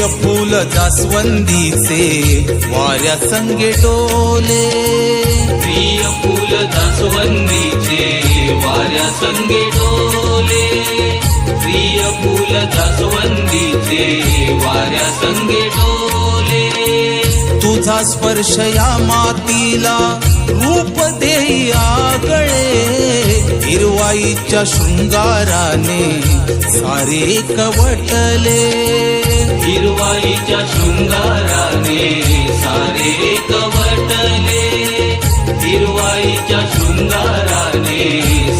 प्रिय फूल जास्वंदीचे वाऱ्या संगे डोले, प्रिय फूल जास्वंदीचे वाऱ्या संगे डोले, प्रिय फूल जास्वंदीचे वाऱ्या संगे डोले. तुझा स्पर्श या मातीला रूप देई आगळे, हिरवाईच्या शृंगाराने सारे कवटले, हिरवाईच्या शृंगाराने सारे कवटले, हिरवाईच्या शृंगाराने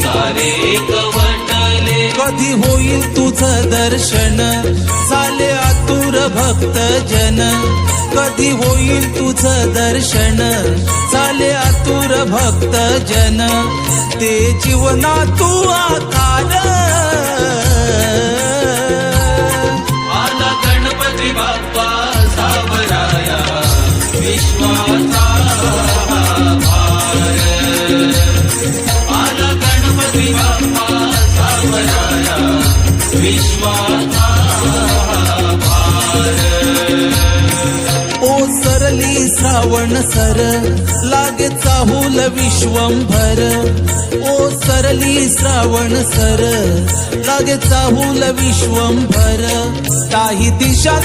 सारे कवटले. कधी होईल तुझं दर्शन झाले आतुर भक्त जन, कधी होईल तुझं दर्शन झाले आतुर भक्त जन, ते जीवना तू आकार. आला गणपती बाप्पा सावराया विश्वाचा भार, आला गणपती बाप्पा सावराया विश्वाचा भार. ओसरली श्रावण सर लागे चाहूल विश्वंभर, ओसरली श्रावण सर लागे चाहूल विश्वंभर, काही दिशा